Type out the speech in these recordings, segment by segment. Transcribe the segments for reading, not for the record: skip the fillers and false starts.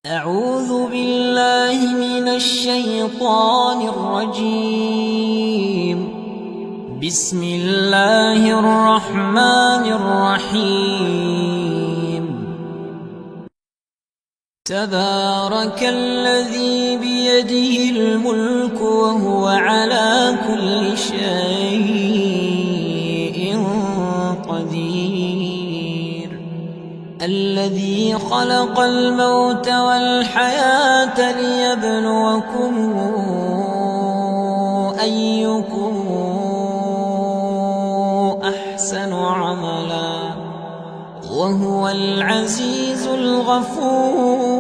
أعوذ بالله من الشيطان الرجيم. بسم الله الرحمن الرحيم. تبارك الذي بيده الملك وهو على كل شيء قدير. الذي خلق الموت والحياة ليبلوكم أيكم أحسن عملا وهو العزيز الغفور.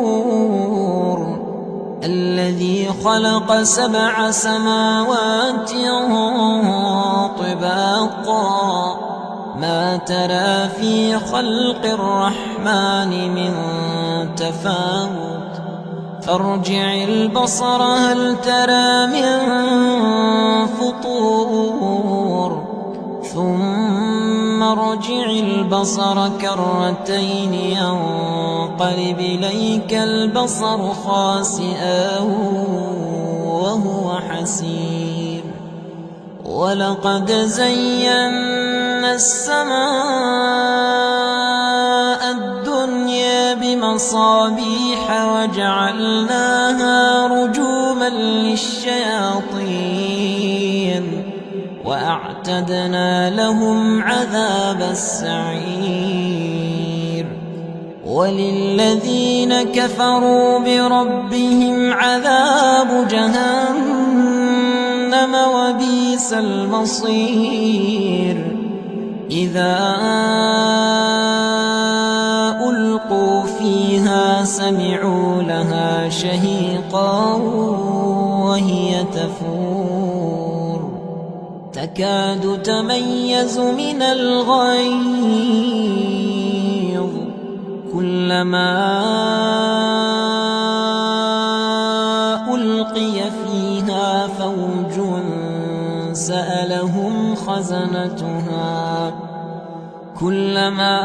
الذي خلق 7 سماوات طباقا ما ترى في خلق الرحمن من تفاوت فارجع البصر هل ترى من فطور ثم ارجع البصر كرتين ينقلب إليك البصر خاسئا وهو حسير. ولقد زينا السماء الدنيا بمصابيح وجعلناها رجوما للشياطين وأعتدنا لهم عذاب السعير. وللذين كفروا بربهم عذاب جهنم وبئس المصير. إذا ألقوا فيها سمعوا لها شهيقا وهي تفور تكاد تميز من الغيظ كلما ألقي فيها فوج سألهم خزنتها كلما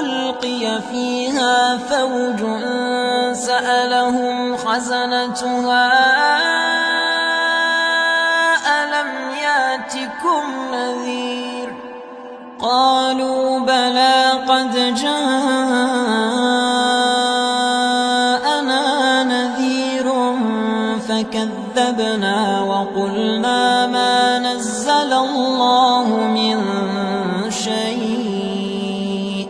ألقي فيها فوج سألهم خزنتها ألم ياتكم نذير قالوا بلى قد جاءنا نذير فكذبنا وقلنا ما نزل الله من شيء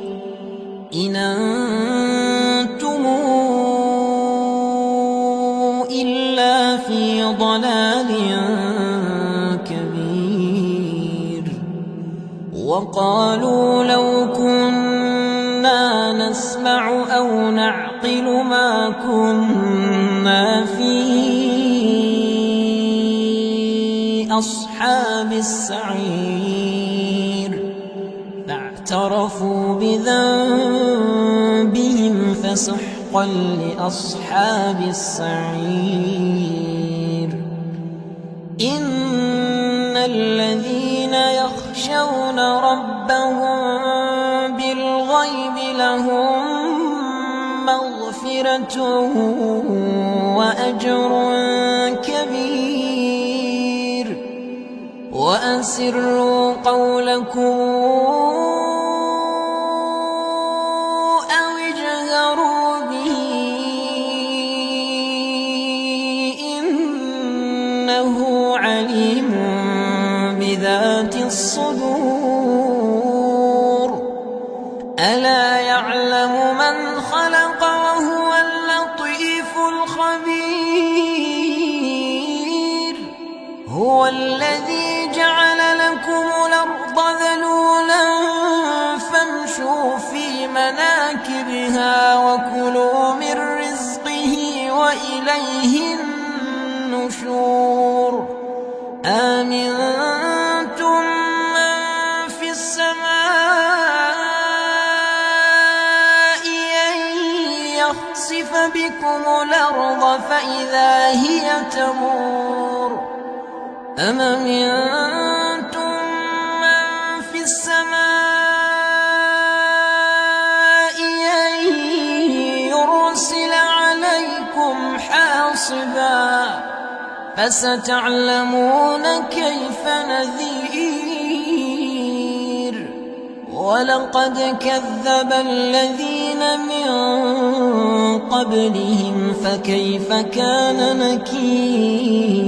إن أنتم إلا في ضلال كبير. وقالوا لو كنا نسمع أو نعقل ما كنا في أصحاب السعير فاعترفوا بذنبهم فسحقا لأصحاب السعير. إن الذين يخشون ربهم بالغيب لهم مغفرة وأجر كبير. وأسروا قولكم أو اجهروا به إنه عليم بذات الصدور. ألا يعلم من خلق وهو اللطيف الخبير. هو الذي جعل لكم الأرض ذلولا فامشوا في مناكبها وكلوا من رزقه وإليه النشور. أأمنتم من في السماء أن يخسف بكم الأرض فإذا هي تمور أم أمنتم من في السماء فستعلمون كيف نذير ولقد كذب الذين من قبلهم فكيف كان نكير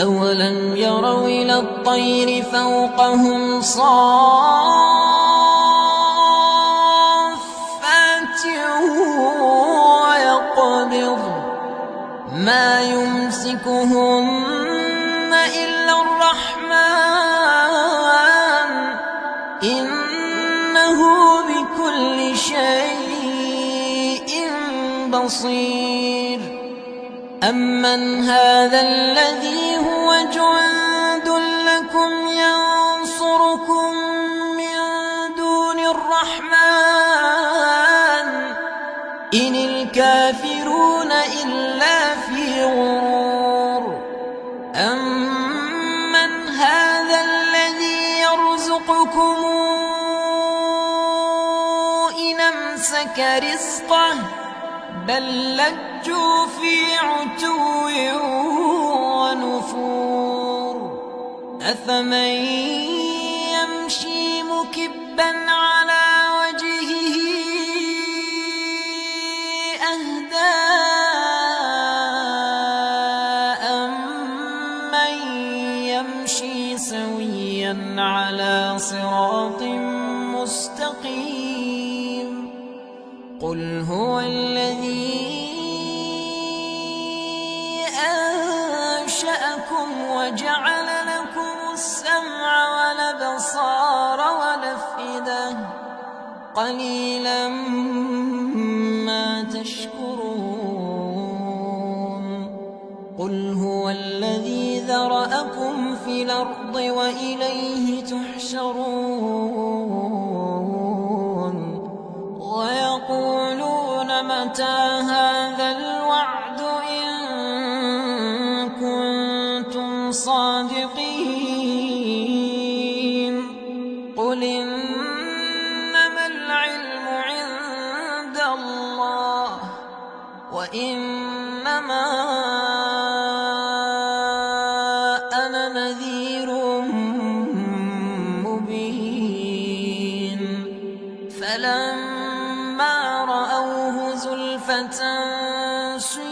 أولم يروا إلى الطير فوقهم صافات ويقبض ما يمسكهن إلا الرحمن إنه بكل شيء بصير أمن هذا الذي هو جند لكم ينصركم من دون الرحمن إن الكافرون إلا في غرور أمن هذا الذي يرزقكم إن أمسك رزقه بل لجوا في عتو ونفور أفمن يمشي مكبا على وجهه أهدى أمن يمشي سويا على صراط مستقيم قل هو الذي أنشأكم وجعل لكم السمع والأبصار والأفئدة قليلا ما تشكرون قل هو الذي ذرأكم في الأرض وإليه تحشرون ويقولون متى هذا الوعد إن كنتم صادقين قل إنما العلم عند الله وإنما أنا نذير مبين فلما رأوه زلفة سيئت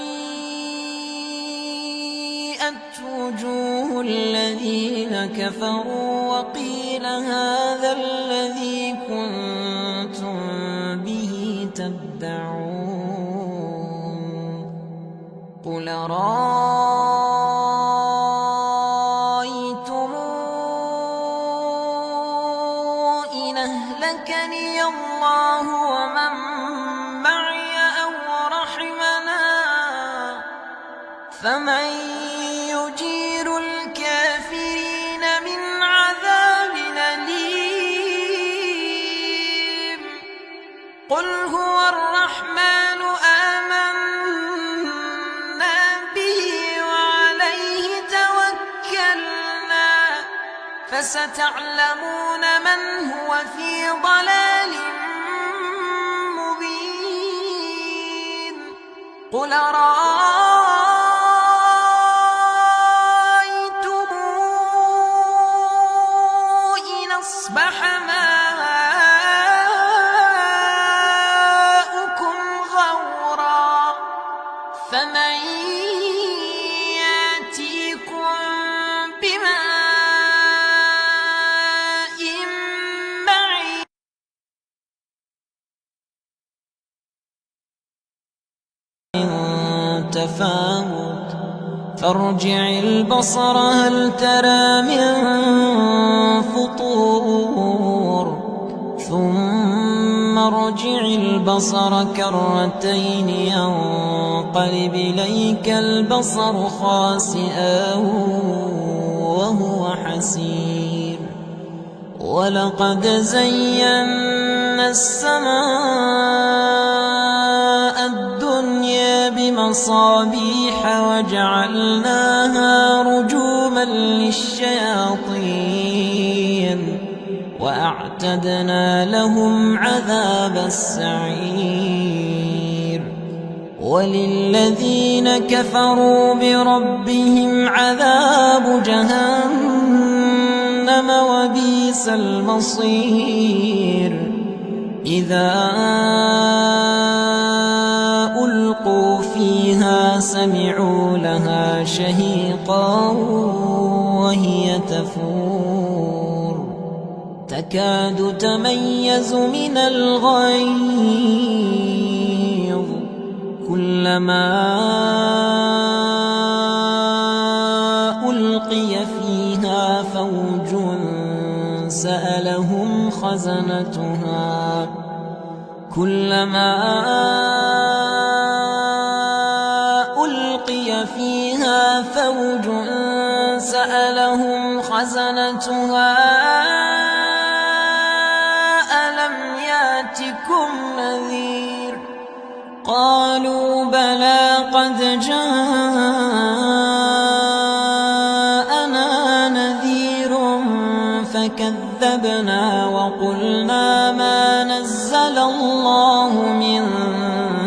وجوه الذين كفروا وقيل هذا الذي كنتم به تدعون قل رأيتم إن أهلكني الله ومن معي أو رحمنا فمن يجير الكافرين من عذاب أليم قل هو الرحمن آمنا به وعليه توكلنا فستعلمون من هو في ضلال مبين قل رأيتم إن أصبح ماؤكم غورا فمن يأتيكم بماء معين تفاوت فارجع البصر هل ترى من فطور ثم ارجع البصر كرتين ينقلب إليك البصر خاسئا وهو حسير ولقد زينا السماء الدنيا بمصابيح وجعلناها رجوما للشياطين وأعتدنا لهم عذاب السعير وللذين كفروا بربهم عذاب جهنم وبئس المصير إذا ألقوا فيها سمعوا لها شهيقا وهي تفور تكاد تميز من الغيظ كلما ألقي فيها فوج سألهم خزنتها ألم ياتكم نذير قالوا بلى قد جاءنا نذير فكذبنا وقلنا ما نزل الله من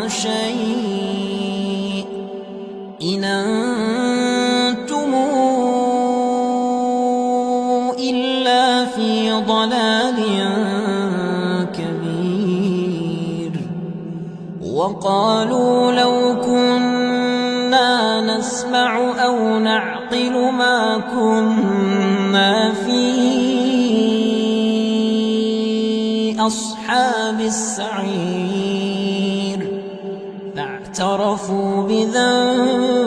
شيء إن أنتم إلا في ضلال كبير وقالوا لو كنا نسمع أو نعقل ما كنا في أصحاب السعير فاعترفوا بذنبهم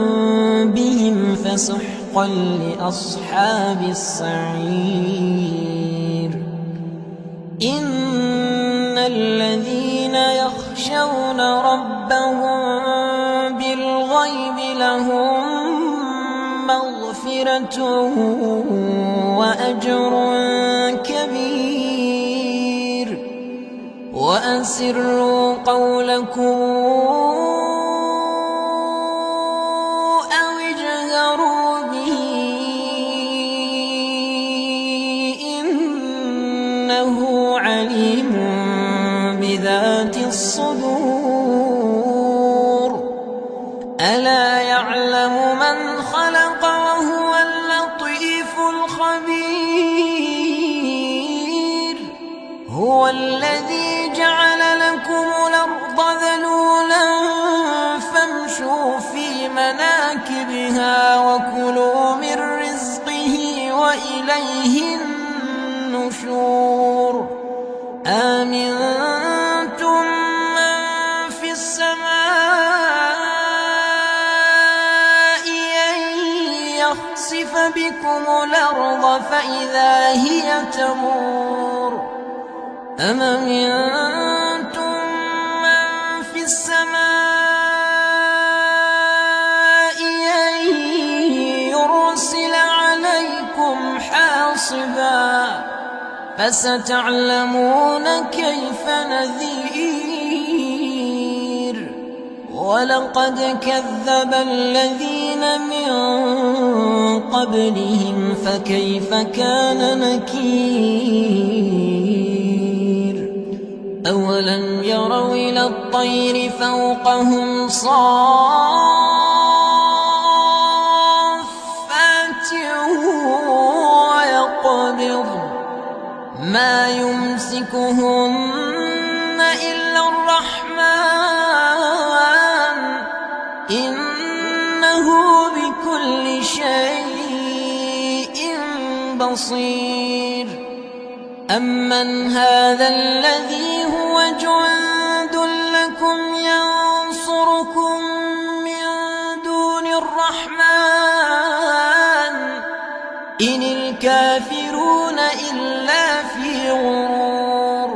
فسحقا لأصحاب السعير إن الذين يخشون ربهم بالغيب لهم مغفرة وأجر كبير وأسروا قولكم أو اجهروا به إنه عليم بذات الصدور ألا يعلم من خلق وهو اللطيف الخبير هو الذي جعل لكم الأرض ذلولا فامشوا في مناكبها وكلوا من رزقه وإليه النشور آمنتم من في السماء أن يخسف بكم الأرض فإذا هي تمور أم أمنتم من في السماء أن يرسل عليكم حاصبا فستعلمون كيف نذير ولقد كذب الذين من قبلهم فكيف كان نكير أولم يروا إلى الطير فوقهم صافات ويقبض ما يمسكهن إلا الرحمن إنه بكل شيء بصير أمن هذا الذي هو جند لكم ينصركم من دون الرحمن إن الكافرون إلا في غرور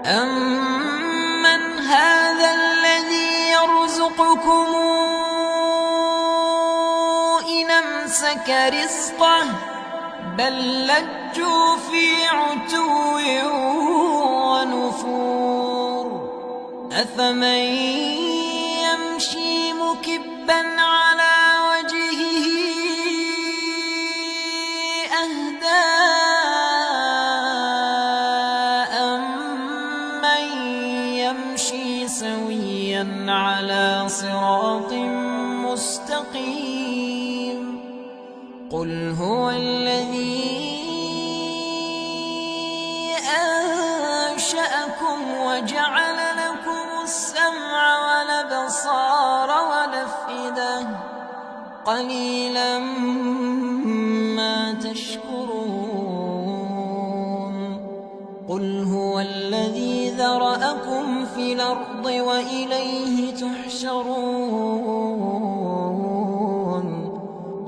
أمن هذا الذي يرزقكم إن أمسك رزقه بل لجوا في عتو ونفور أفمن يمشي مكبا على وجهه أهدى أمن يمشي سويا على صراط مستقيم قل هو الذي أنشأكم وجعل لكم السمع والأبصار والأفئدة قليلا ما تشكرون قل هو الذي ذرأكم في الأرض وإليه تحشرون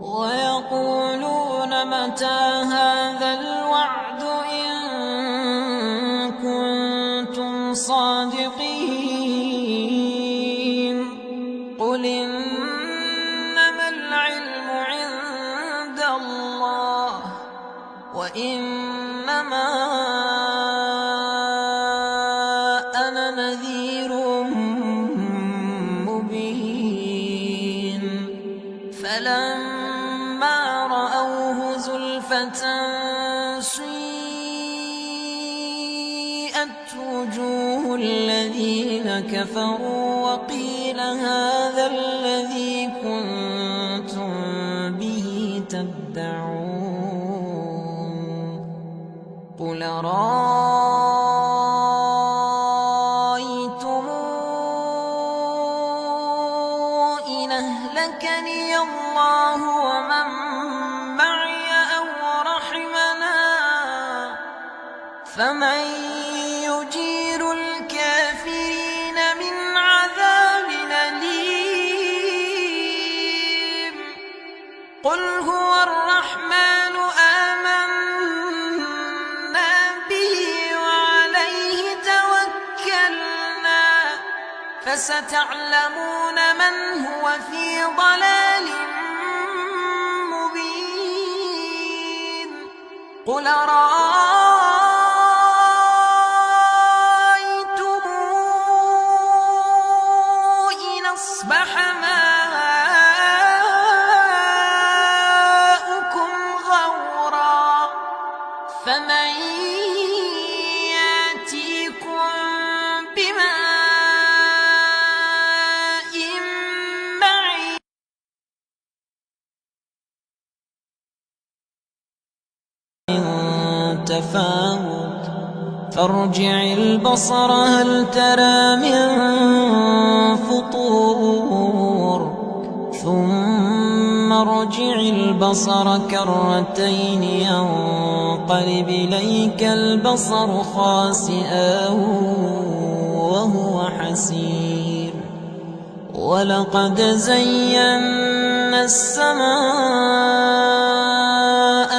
ويقولون متى هذا الوعد إن كنتم صادقين قل إنما العلم عند الله وإنما أنا نذير مبين فلما رأوه زلفة سيئت وجوه الذين كفروا وقيل هذا الذي كنتم به تدعون قل رأيتم إن أهلكني الله ومن معي أو رحمنا فمن يجير الكافرين من عذاب أليم قل هو الرحمن آمنا به وعليه توكلنا فستعلمون من هو في ضلال مبين قل أرأيتم إن أصبح ماؤكم غورا فمن يأتيكم بماء معين تفاوت فارجع البصر هل ترى من فطور ثم ارجع البصر كرتين ينقلب إليك البصر خاسئا وهو حسير ولقد زينا السماء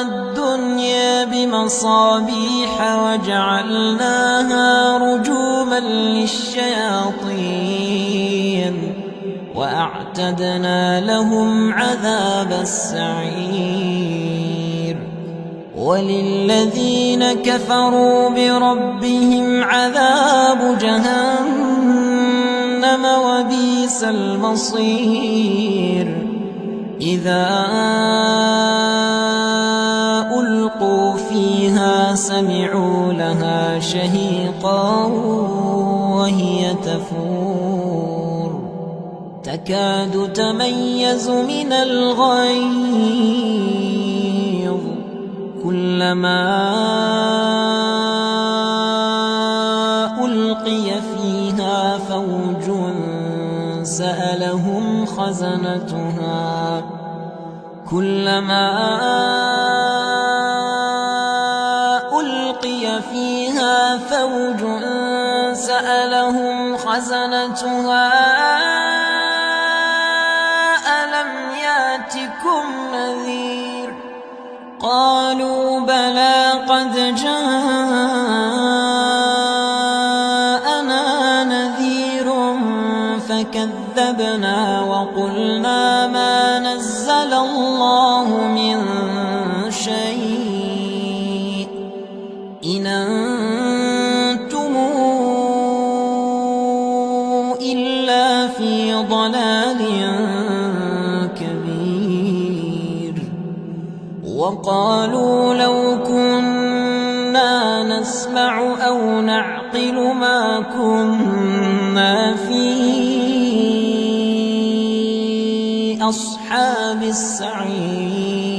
الدنيا بمصابيح وجعلناها رجوما للشياطين وأعتدنا لهم عذاب السعير وللذين كفروا بربهم عذاب جهنم وبئس المصير إذا ألقوا فيها سمعوا لها شهيقا وهي تفور تكاد تميز من الغيظ كلما ألقي فيها فوج سألهم خزنتها كلما ألقي فيها فوج سألهم خزنتها ألم يأتكم نذير قالوا بلى قد جاءنا نذير فكذبنا وقلنا ما نزل الله من شيء إن أنتم إلا في ضلال كبير وقالوا لو كنا نسمع أو نعقل نعقل ما كنا في أصحاب السعير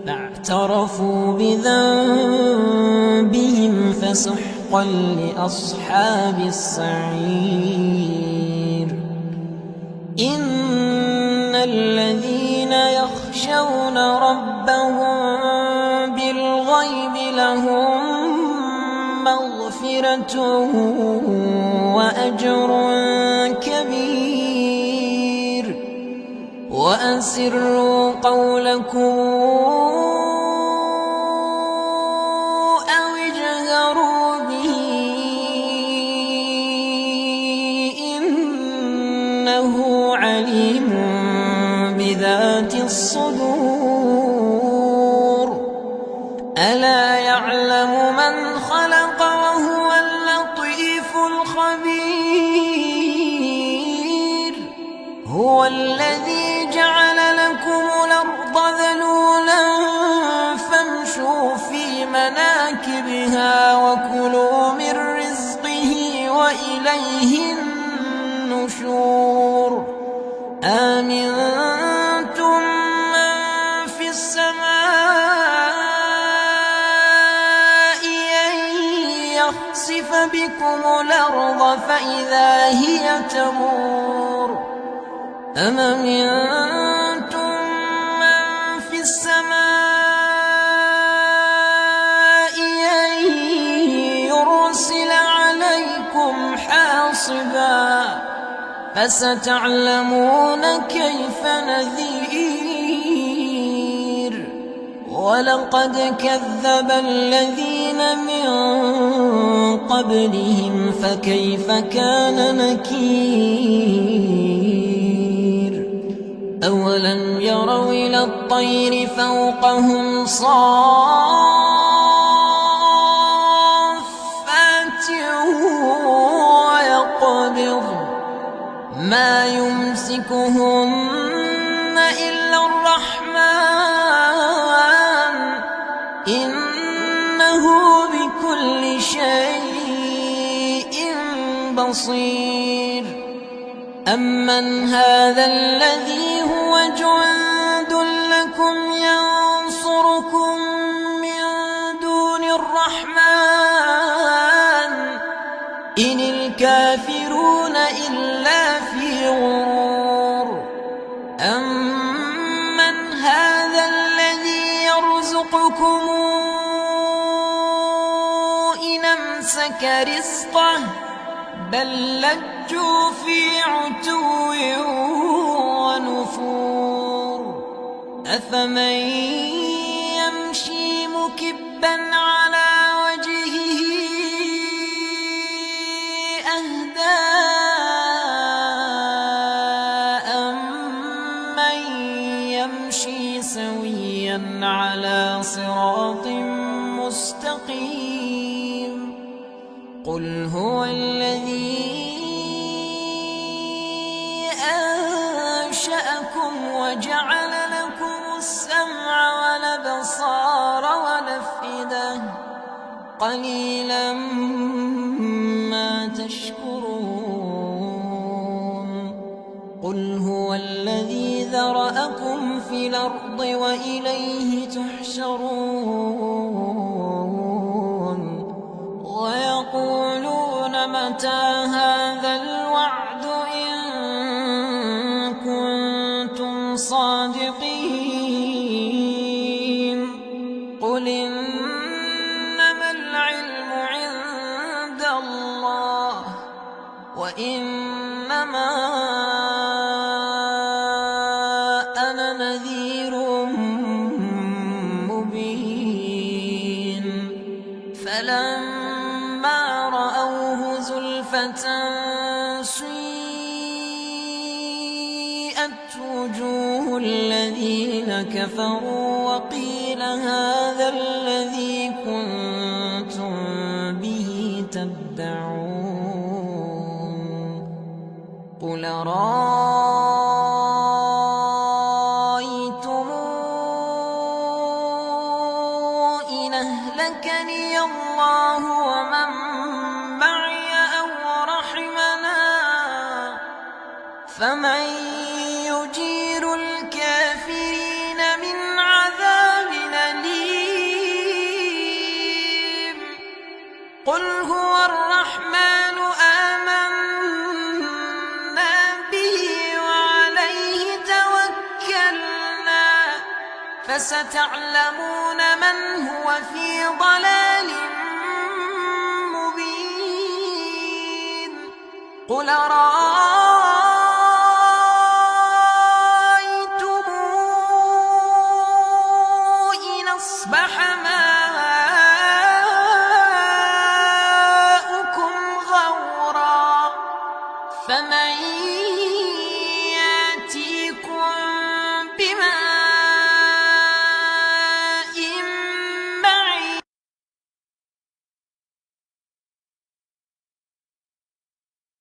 فاعترفوا بذنبهم فسحقا لأصحاب السعير إن الذين يخشون ربهم بالغيب لهم مغفرة وأجر كبير وأسروا قولكم أو اجهروا به إنه عليم بذات الصدور ألا يعلم من خلق وهو اللطيف الخبير هو الذي جعل لكم الأرض ذلولا فامشوا في مناكبها وكلوا من رزقه وإليه النشور أمنتم من في السماء أن يخسف بكم الأرض فإذا هي تمور أم أمنتم من في السماء أن يرسل عليكم حاصبا فستعلمون كيف نذير ولقد كذب الذين من قبلهم فكيف كان نكير أولم يروا إلى الطير فوقهم صافات ويقبض ما يمسكهن إلا الرحمن إنه بكل شيء بصير أمن هذا الذي هو جند لكم ينصركم من دون الرحمن إن الكافرون إلا في غرور أمن هذا الذي يرزقكم إن أمسك رزقه بل لجوا في عتو ونفور أفمن يمشي مكبا على وجهه أهدى أمن يمشي سويا على صراط مستقيم قل هو الذي أنشأكم وجعل لكم السمع والأبصار والأفئدة قليلا ما تشكرون قل هو الذي ذرأكم في الأرض وإليه تحشرون ويقولون متى هذا الوعد إن كنتم صادقين قل إنما العلم عند الله وإنما أنا نذير مبين فلما رأوه زلفة سيئت وجوه الذين كفروا وقيل هذا الذي كنتم به تدعون قل رأيتم إن أهلكني الله ومن فمن يجير الكافرين من عذاب أليم قل هو الرحمن آمنا به وعليه توكلنا فستعلمون من هو في ضلال مبين قل أرأيتم